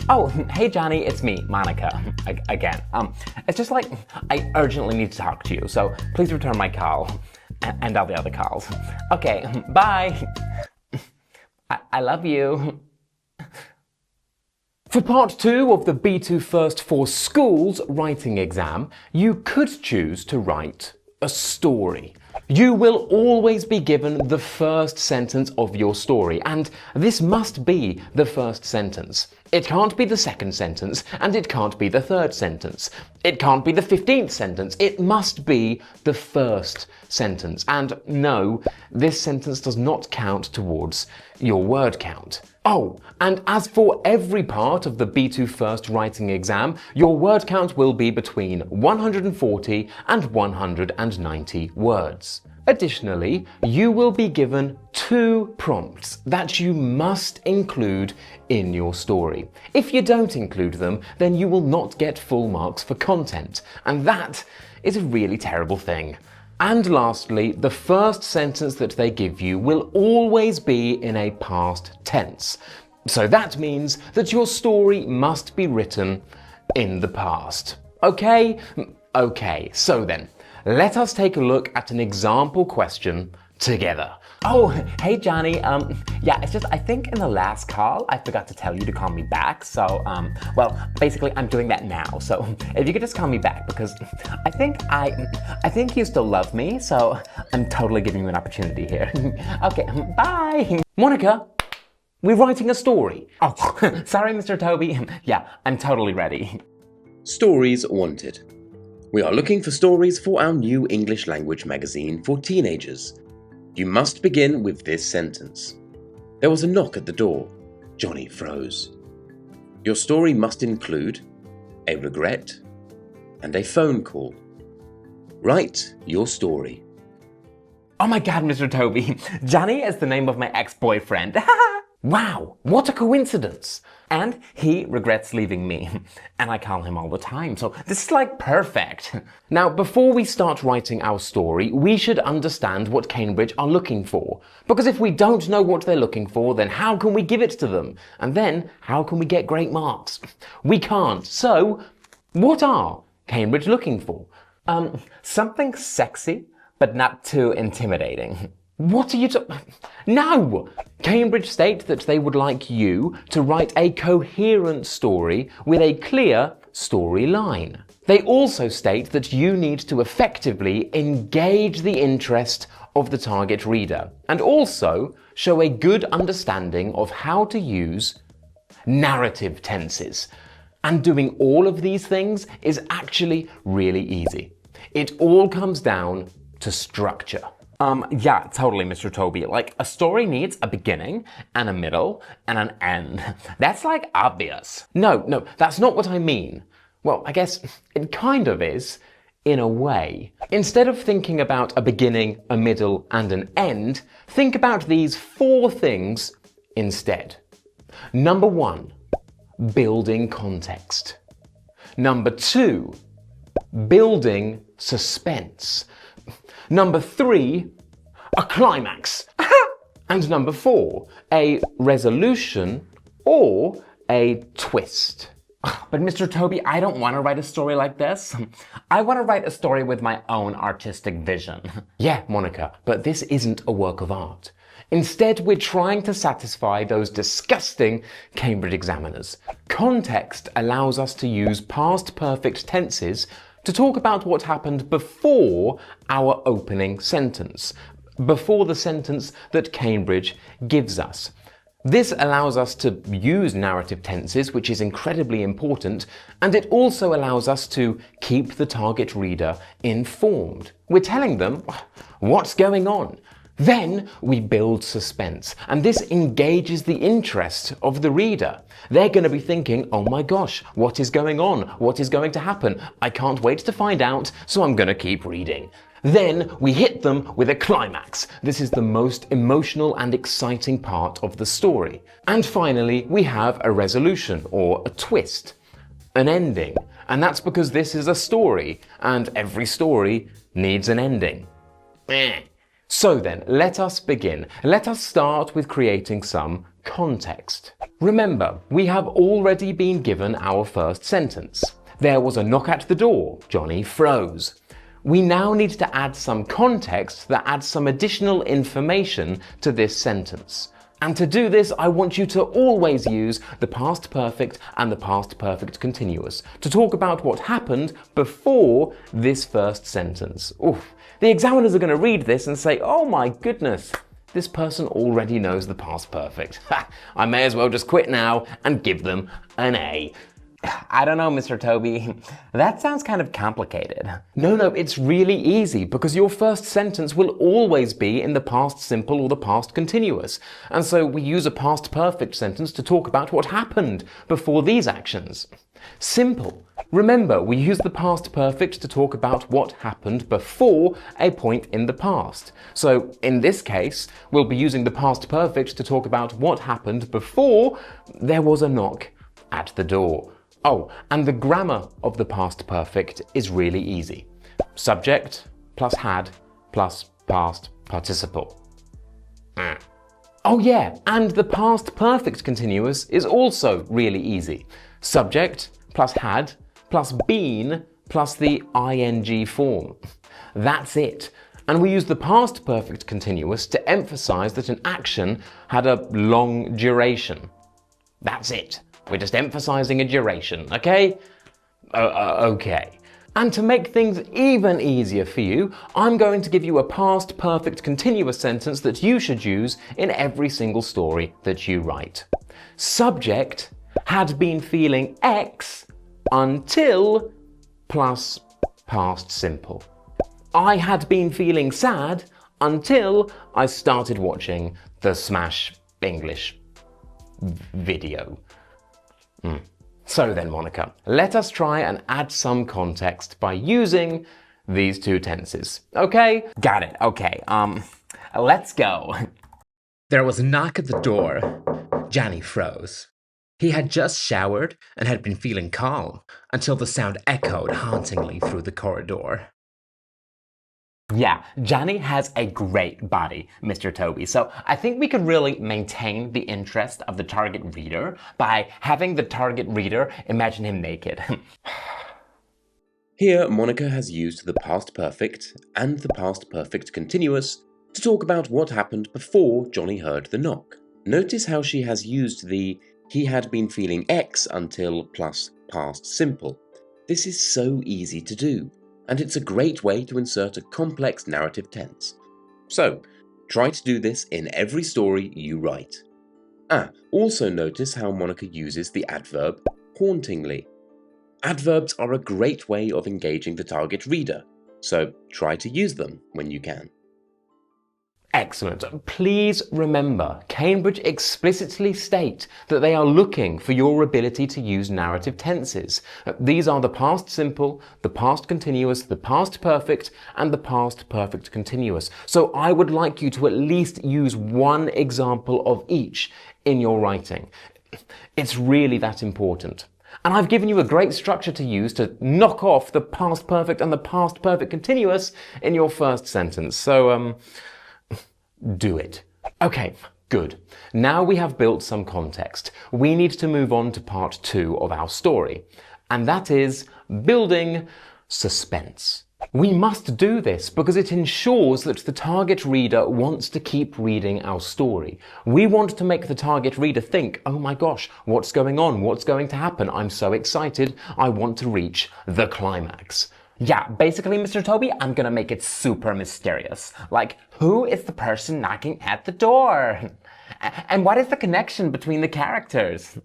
Oh, hey Johnny, it's me, Monica, again. It's just like, I urgently need to talk to you, so please return my call. And all the other calls. Okay, bye. I love you. For part 2 of the B2 First for Schools writing exam, you could choose to write a story. You will always be given the first sentence of your story, and this must be the first sentence. It can't be the second sentence, and it can't be the third sentence. It can't be the 15th sentence. It must be the first sentence. And no, this sentence does not count towards your word count. Oh, and as for every part of the B2 First writing exam, your word count will be between 140 and 190 words. Additionally, you will be given 2 prompts that you must include in your story. If you don't include them, then you will not get full marks for content, and that is a really terrible thing. And lastly, the first sentence that they give you will always be in a past tense. So that means that your story must be written in the past. Okay? Okay, so then, let us take a look at an example question together. Oh, hey Johnny, yeah, it's just, I think in the last call, I forgot to tell you to call me back, so, well, basically I'm doing that now, so if you could just call me back, because I think you still love me, so I'm totally giving you an opportunity here. Okay, bye! Monica, we're writing a story. Oh, sorry, Mr. Toby. Yeah, I'm totally ready. Stories wanted. We are looking for stories for our new English language magazine for teenagers. You must begin with this sentence. There was a knock at the door. Johnny froze. Your story must include a regret and a phone call. Write your story. Oh my God, Mr. Toby. Johnny is the name of my ex-boyfriend. Wow, what a coincidence. And he regrets leaving me. And I call him all the time, so this is like perfect. Now, before we start writing our story, we should understand what Cambridge are looking for. Because if we don't know what they're looking for, then how can we give it to them? And then, how can we get great marks? We can't. So, what are Cambridge looking for? Something sexy, but not too intimidating. What are you No! Cambridge state that they would like you to write a coherent story with a clear storyline. They also state that you need to effectively engage the interest of the target reader and also show a good understanding of how to use narrative tenses. And doing all of these things is actually really easy. It all comes down to structure. Yeah, totally, Mr. Toby. Like, a story needs a beginning and a middle and an end. That's like obvious. No, that's not what I mean. Well, I guess it kind of is, in a way. Instead of thinking about a beginning, a middle, and an end, think about these 4 things instead. Number 1, building context. Number 2, building suspense. Number 3, a climax. And number 4, a resolution or a twist. But Mr. Toby, I don't want to write a story like this. I want to write a story with my own artistic vision. Yeah, Monica, but this isn't a work of art. Instead, we're trying to satisfy those disgusting Cambridge examiners. Context allows us to use past perfect tenses to talk about what happened before our opening sentence, before the sentence that Cambridge gives us. This allows us to use narrative tenses, which is incredibly important, and it also allows us to keep the target reader informed. We're telling them what's going on. Then we build suspense, and this engages the interest of the reader. They're going to be thinking, oh my gosh, what is going on? What is going to happen? I can't wait to find out, so I'm going to keep reading. Then we hit them with a climax. This is the most emotional and exciting part of the story. And finally, we have a resolution or a twist, an ending. And that's because this is a story, and every story needs an ending. So then, let us begin. Let us start with creating some context. Remember, we have already been given our first sentence. There was a knock at the door. Johnny froze. We now need to add some context that adds some additional information to this sentence. And to do this, I want you to always use the past perfect and the past perfect continuous to talk about what happened before this first sentence. Oof. The examiners are going to read this and say, oh my goodness, this person already knows the past perfect. I may as well just quit now and give them an A. I don't know, Mr. Toby. That sounds kind of complicated. No, it's really easy because your first sentence will always be in the past simple or the past continuous. And so we use a past perfect sentence to talk about what happened before these actions. Simple. Remember, we use the past perfect to talk about what happened before a point in the past. So in this case, we'll be using the past perfect to talk about what happened before there was a knock at the door. Oh, and the grammar of the past perfect is really easy. Subject plus had plus past participle. Oh yeah, and the past perfect continuous is also really easy. Subject plus had plus been plus the ing form. That's it. And we use the past perfect continuous to emphasize that an action had a long duration. That's it. We're just emphasizing a duration, okay? Okay. And to make things even easier for you, I'm going to give you a past perfect continuous sentence that you should use in every single story that you write. Subject had been feeling X until plus past simple. I had been feeling sad until I started watching the Smash English video. So then, Monica, let us try and add some context by using these two tenses. Okay? Got it. Okay. Let's go. There was a knock at the door. Johnny froze. He had just showered and had been feeling calm until the sound echoed hauntingly through the corridor. Yeah, Johnny has a great body, Mr. Toby, so I think we could really maintain the interest of the target reader by having the target reader imagine him naked. Here, Monica has used the past perfect and the past perfect continuous to talk about what happened before Johnny heard the knock. Notice how she has used the he had been feeling X until plus past simple. This is so easy to do, and it's a great way to insert a complex narrative tense. So, try to do this in every story you write. Also notice how Monica uses the adverb hauntingly. Adverbs are a great way of engaging the target reader, so try to use them when you can. Excellent. Please remember, Cambridge explicitly state that they are looking for your ability to use narrative tenses. These are the past simple, the past continuous, the past perfect, and the past perfect continuous. So I would like you to at least use one example of each in your writing. It's really that important. And I've given you a great structure to use to knock off the past perfect and the past perfect continuous in your first sentence. So, do it. Okay, good. Now we have built some context. We need to move on to part 2 of our story, and that is building suspense. We must do this because it ensures that the target reader wants to keep reading our story. We want to make the target reader think, oh my gosh, what's going on? What's going to happen? I'm so excited. I want to reach the climax. Yeah, basically, Mr. Toby, I'm gonna make it super mysterious. Like, who is the person knocking at the door? And what is the connection between the characters?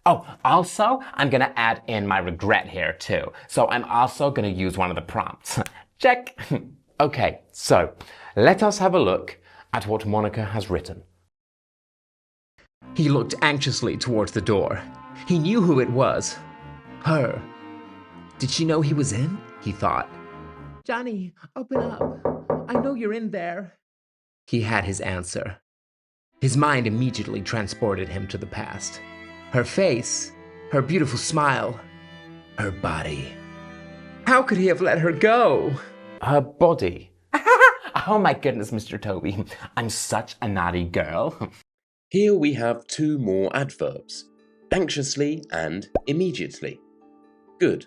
Oh, also, I'm gonna add in my regret here too. So I'm also gonna use one of the prompts. Check. Okay, so let us have a look at what Monica has written. He looked anxiously towards the door. He knew who it was. Her. Did she know he was in? He thought. Johnny, open up. I know you're in there. He had his answer. His mind immediately transported him to the past. Her face, her beautiful smile, her body. How could he have let her go? Her body. Oh my goodness, Mr. Toby. I'm such a naughty girl. Here we have two more adverbs, anxiously and immediately. Good.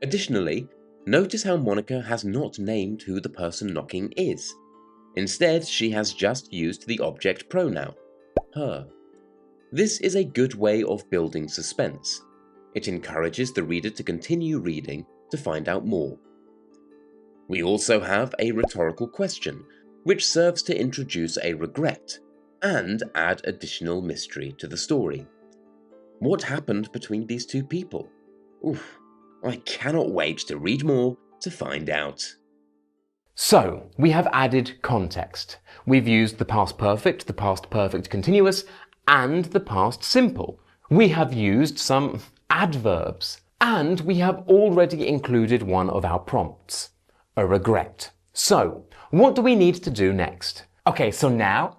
Additionally, notice how Monica has not named who the person knocking is. Instead, she has just used the object pronoun, her. This is a good way of building suspense. It encourages the reader to continue reading to find out more. We also have a rhetorical question, which serves to introduce a regret and add additional mystery to the story. What happened between these two people? Oof, I cannot wait to read more to find out. So, we have added context. We've used the past perfect, the past perfect continuous, and the past simple. We have used some adverbs, and we have already included one of our prompts, a regret. So, what do we need to do next? Okay, so now,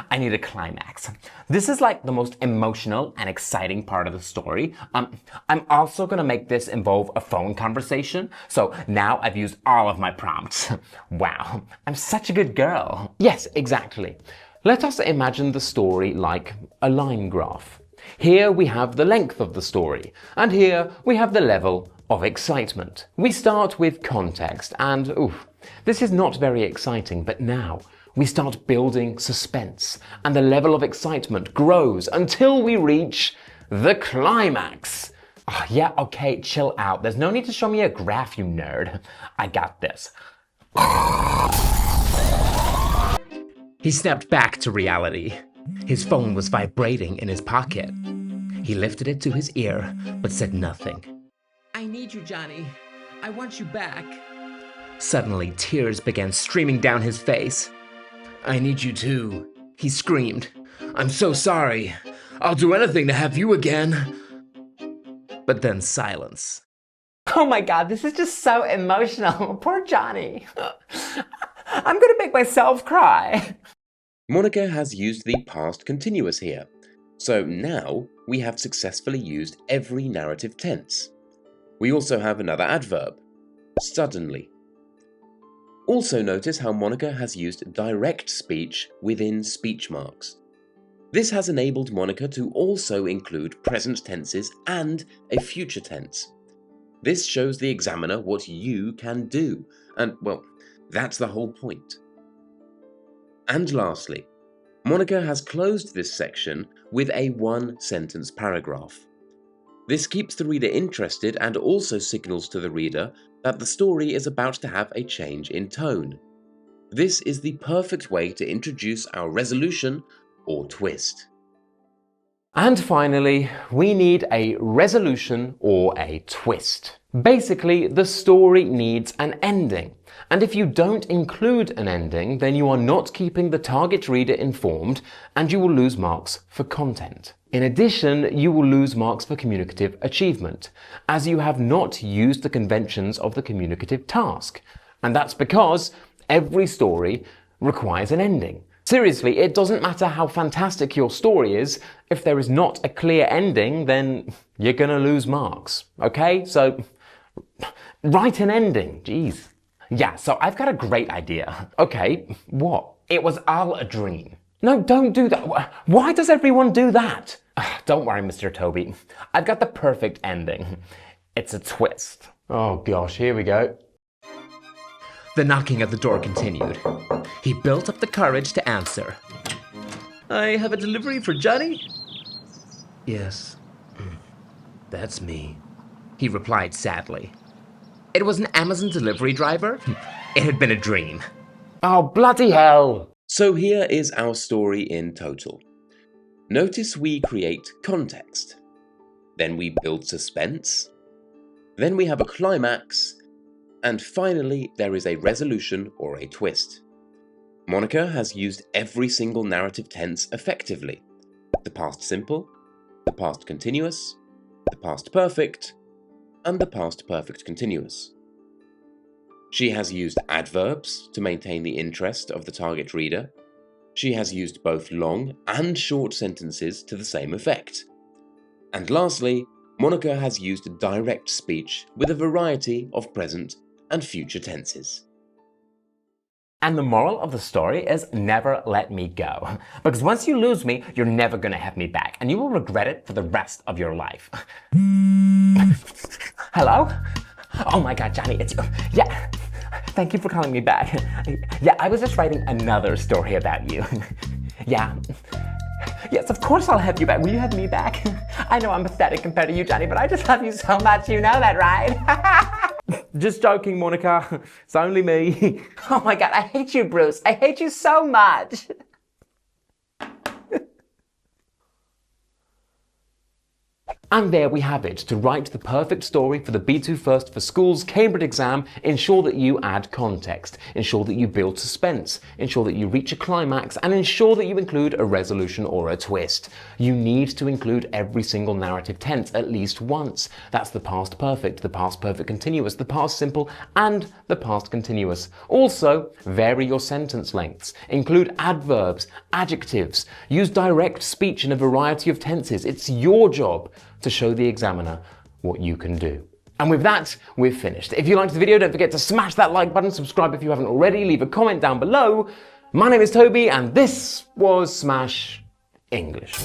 I need a climax. This is like the most emotional and exciting part of the story. I'm also gonna make this involve a phone conversation. So now I've used all of my prompts. Wow, I'm such a good girl. Yes, exactly. Let us imagine the story like a line graph. Here we have the length of the story, and here we have the level of excitement. We start with context, and this is not very exciting, but now we start building suspense, and the level of excitement grows until we reach the climax. Oh, yeah, okay, chill out. There's no need to show me a graph, you nerd. I got this. He snapped back to reality. His phone was vibrating in his pocket. He lifted it to his ear, but said nothing. I need you, Johnny. I want you back. Suddenly, tears began streaming down his face. I need you too, he screamed. I'm so sorry. I'll do anything to have you again. But then silence. Oh my god, this is just so emotional. Poor Johnny. I'm gonna make myself cry. Monica has used the past continuous here, so now we have successfully used every narrative tense. We also have another adverb, suddenly. Also notice how Monica has used direct speech within speech marks. This has enabled Monica to also include present tenses and a future tense. This shows the examiner what you can do, and well, that's the whole point. And lastly, Monica has closed this section with a one-sentence paragraph. This keeps the reader interested and also signals to the reader that the story is about to have a change in tone. This is the perfect way to introduce our resolution or twist. And finally, we need a resolution or a twist. Basically, the story needs an ending. And if you don't include an ending, then you are not keeping the target reader informed and you will lose marks for content. In addition, you will lose marks for communicative achievement, as you have not used the conventions of the communicative task. And that's because every story requires an ending. Seriously, it doesn't matter how fantastic your story is, if there is not a clear ending, then you're gonna lose marks, okay? So, write an ending, jeez. Yeah, so I've got a great idea. Okay, what? It was all a dream. No, don't do that. Why does everyone do that? Don't worry, Mr. Toby. I've got the perfect ending. It's a twist. Oh gosh, here we go. The knocking at the door continued. He built up the courage to answer. I have a delivery for Johnny? Yes, that's me, he replied sadly. It was an Amazon delivery driver? It had been a dream. Oh, bloody hell! So here is our story in total. Notice we create context. Then we build suspense. Then we have a climax. And finally, there is a resolution or a twist. Monica has used every single narrative tense effectively. The past simple, the past continuous, the past perfect, and the past perfect continuous. She has used adverbs to maintain the interest of the target reader. She has used both long and short sentences to the same effect. And lastly, Monica has used direct speech with a variety of present and future tenses. And the moral of the story is never let me go. Because once you lose me, you're never gonna have me back, and you will regret it for the rest of your life. Hello? Oh my God, Johnny, it's you. Yeah, thank you for calling me back. Yeah, I was just writing another story about you. Yeah. Yes, of course I'll have you back. Will you have me back? I know I'm pathetic compared to you, Johnny, but I just love you so much. You know that, right? Just joking, Monica. It's only me. Oh my God, I hate you, Bruce. I hate you so much. And there we have it. To write the perfect story for the B2 First for Schools Cambridge exam, ensure that you add context, ensure that you build suspense, ensure that you reach a climax, and ensure that you include a resolution or a twist. You need to include every single narrative tense at least once. That's the past perfect, the past perfect continuous, the past simple, and the past continuous. Also, vary your sentence lengths. Include adverbs, adjectives. Use direct speech in a variety of tenses. It's your job to show the examiner what you can do. And with that, we've finished. If you liked the video, don't forget to smash that like button, subscribe if you haven't already, leave a comment down below. My name is Toby, and this was Smash English.